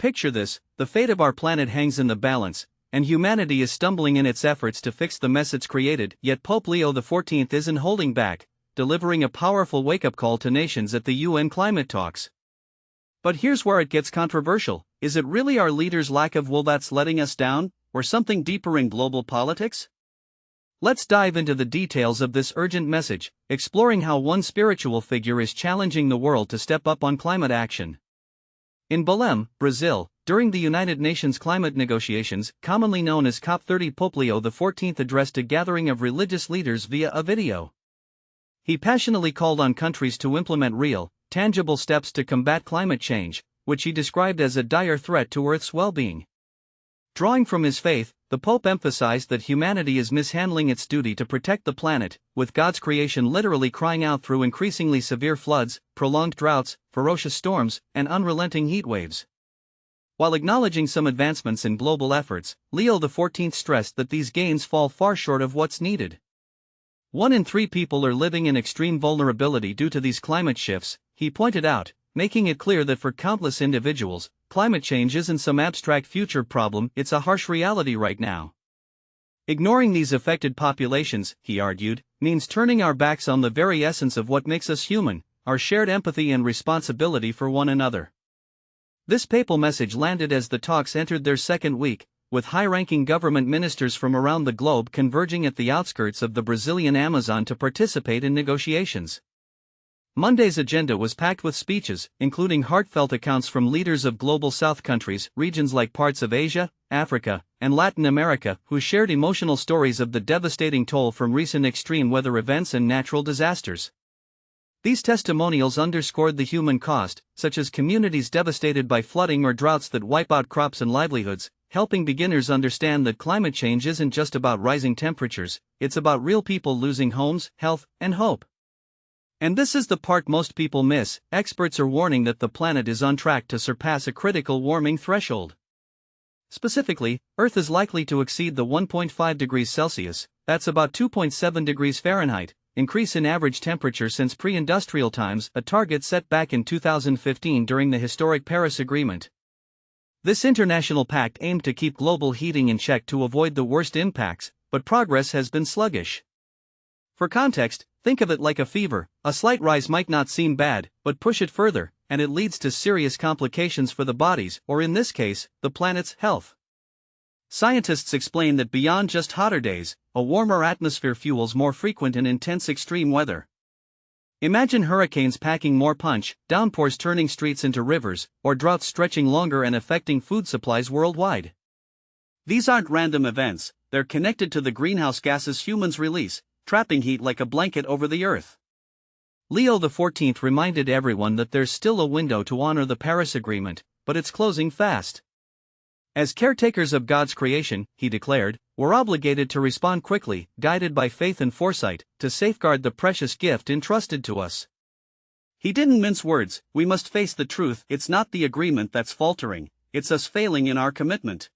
Picture this: the fate of our planet hangs in the balance, and humanity is stumbling in its efforts to fix the mess it's created, yet Pope Leo XIV isn't holding back, delivering a powerful wake-up call to nations at the UN climate talks. But here's where it gets controversial: is it really our leaders' lack of will that's letting us down, or something deeper in global politics? Let's dive into the details of this urgent message, exploring how one spiritual figure is challenging the world to step up on climate action. In Belém, Brazil, during the United Nations climate negotiations, commonly known as COP30, Pope Leo XIV addressed a gathering of religious leaders via a video. He passionately called on countries to implement real, tangible steps to combat climate change, which he described as a dire threat to Earth's well-being. Drawing from his faith, the Pope emphasized that humanity is mishandling its duty to protect the planet, with God's creation literally crying out through increasingly severe floods, prolonged droughts, ferocious storms, and unrelenting heat waves. While acknowledging some advancements in global efforts, Leo XIV stressed that these gains fall far short of what's needed. 1 in 3 people are living in extreme vulnerability due to these climate shifts, he pointed out, making it clear that for countless individuals, climate change isn't some abstract future problem, it's a harsh reality right now. Ignoring these affected populations, he argued, means turning our backs on the very essence of what makes us human, our shared empathy and responsibility for one another. This papal message landed as the talks entered their second week, with high-ranking government ministers from around the globe converging at the outskirts of the Brazilian Amazon to participate in negotiations. Monday's agenda was packed with speeches, including heartfelt accounts from leaders of global South countries, regions like parts of Asia, Africa, and Latin America, who shared emotional stories of the devastating toll from recent extreme weather events and natural disasters. These testimonials underscored the human cost, such as communities devastated by flooding or droughts that wipe out crops and livelihoods, helping beginners understand that climate change isn't just about rising temperatures, it's about real people losing homes, health, and hope. And this is the part most people miss: experts are warning that the planet is on track to surpass a critical warming threshold. Specifically, Earth is likely to exceed the 1.5 degrees Celsius, that's about 2.7 degrees Fahrenheit, increase in average temperature since pre-industrial times, a target set back in 2015 during the historic Paris Agreement. This international pact aimed to keep global heating in check to avoid the worst impacts, but progress has been sluggish. For context, think of it like a fever: a slight rise might not seem bad, but push it further, and it leads to serious complications for the body's, or in this case, the planet's, health. Scientists explain that beyond just hotter days, a warmer atmosphere fuels more frequent and intense extreme weather. Imagine hurricanes packing more punch, downpours turning streets into rivers, or droughts stretching longer and affecting food supplies worldwide. These aren't random events, they're connected to the greenhouse gases humans release, trapping heat like a blanket over the Earth. Leo XIV reminded everyone that there's still a window to honor the Paris Agreement, but it's closing fast. As caretakers of God's creation, he declared, we're obligated to respond quickly, guided by faith and foresight, to safeguard the precious gift entrusted to us. He didn't mince words: we must face the truth, it's not the agreement that's faltering, it's us failing in our commitment.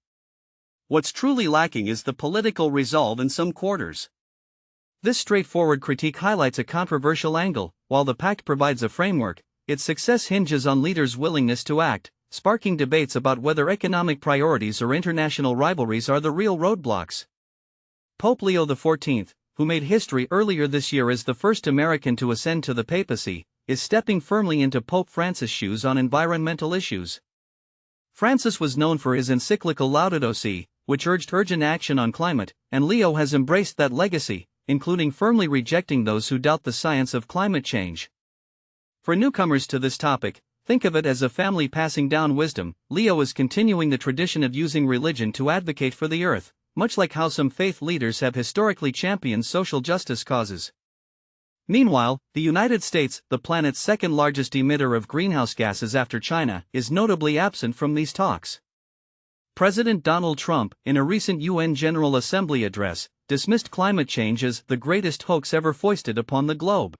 What's truly lacking is the political resolve in some quarters. This straightforward critique highlights a controversial angle: while the pact provides a framework, its success hinges on leaders' willingness to act, sparking debates about whether economic priorities or international rivalries are the real roadblocks. Pope Leo XIV, who made history earlier this year as the first American to ascend to the papacy, is stepping firmly into Pope Francis' shoes on environmental issues. Francis was known for his encyclical Laudato Si', which urged urgent action on climate, and Leo has embraced that legacy, including firmly rejecting those who doubt the science of climate change. For newcomers to this topic, think of it as a family passing down wisdom. Leo is continuing the tradition of using religion to advocate for the Earth, much like how some faith leaders have historically championed social justice causes. Meanwhile, the United States, the planet's second largest emitter of greenhouse gases after China, is notably absent from these talks. President Donald Trump, in a recent UN General Assembly address, dismissed climate change as the greatest hoax ever foisted upon the globe.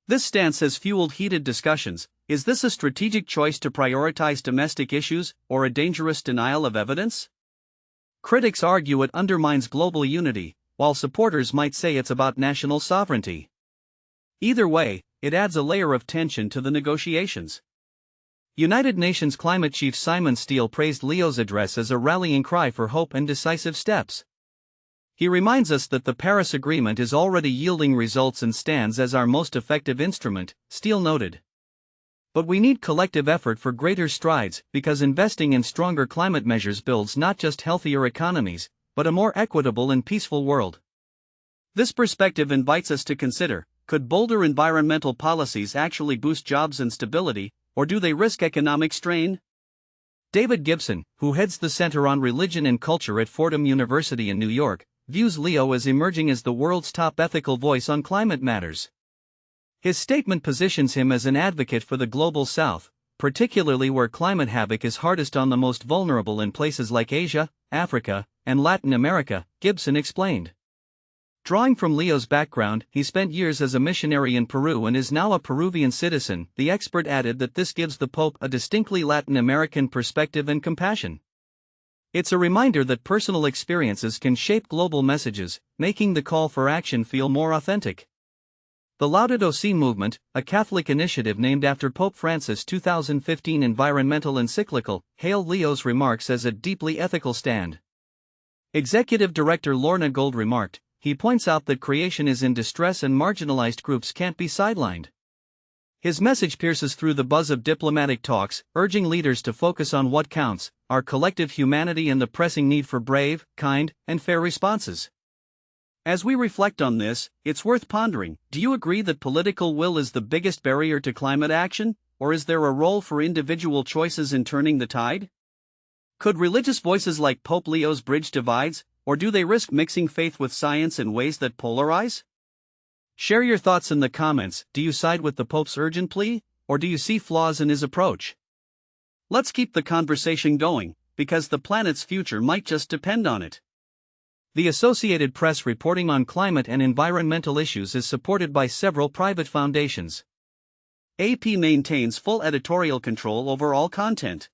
This stance has fueled heated discussions. Is this a strategic choice to prioritize domestic issues, or a dangerous denial of evidence? Critics argue it undermines global unity, while supporters might say it's about national sovereignty. Either way, it adds a layer of tension to the negotiations. United Nations climate chief Simon Steele praised Leo's address as a rallying cry for hope and decisive steps. He reminds us that the Paris Agreement is already yielding results and stands as our most effective instrument, Steele noted. But we need collective effort for greater strides, because investing in stronger climate measures builds not just healthier economies, but a more equitable and peaceful world. This perspective invites us to consider, could bolder environmental policies actually boost jobs and stability, or do they risk economic strain? David Gibson, who heads the Center on Religion and Culture at Fordham University in New York, views Leo as emerging as the world's top ethical voice on climate matters. His statement positions him as an advocate for the global South, particularly where climate havoc is hardest on the most vulnerable in places like Asia, Africa, and Latin America, Gibson explained. Drawing from Leo's background, he spent years as a missionary in Peru and is now a Peruvian citizen. The expert added that this gives the Pope a distinctly Latin American perspective and compassion. It's a reminder that personal experiences can shape global messages, making the call for action feel more authentic. The Laudato Si movement, a Catholic initiative named after Pope Francis' 2015 environmental encyclical, hailed Leo's remarks as a deeply ethical stand. Executive Director Lorna Gold remarked, he points out that creation is in distress and marginalized groups can't be sidelined. His message pierces through the buzz of diplomatic talks, urging leaders to focus on what counts, our collective humanity and the pressing need for brave, kind, and fair responses. As we reflect on this, it's worth pondering, do you agree that political will is the biggest barrier to climate action, or is there a role for individual choices in turning the tide? Could religious voices like Pope Leo's bridge divides, or do they risk mixing faith with science in ways that polarize? Share your thoughts in the comments. Do you side with the Pope's urgent plea, or do you see flaws in his approach? Let's keep the conversation going, because the planet's future might just depend on it. The Associated Press reporting on climate and environmental issues is supported by several private foundations. AP maintains full editorial control over all content.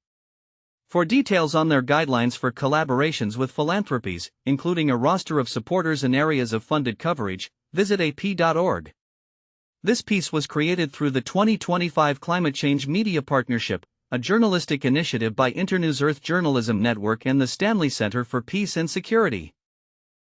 For details on their guidelines for collaborations with philanthropies, including a roster of supporters and areas of funded coverage, visit ap.org. This piece was created through the 2025 Climate Change Media Partnership, a journalistic initiative by Internews Earth Journalism Network and the Stanley Center for Peace and Security.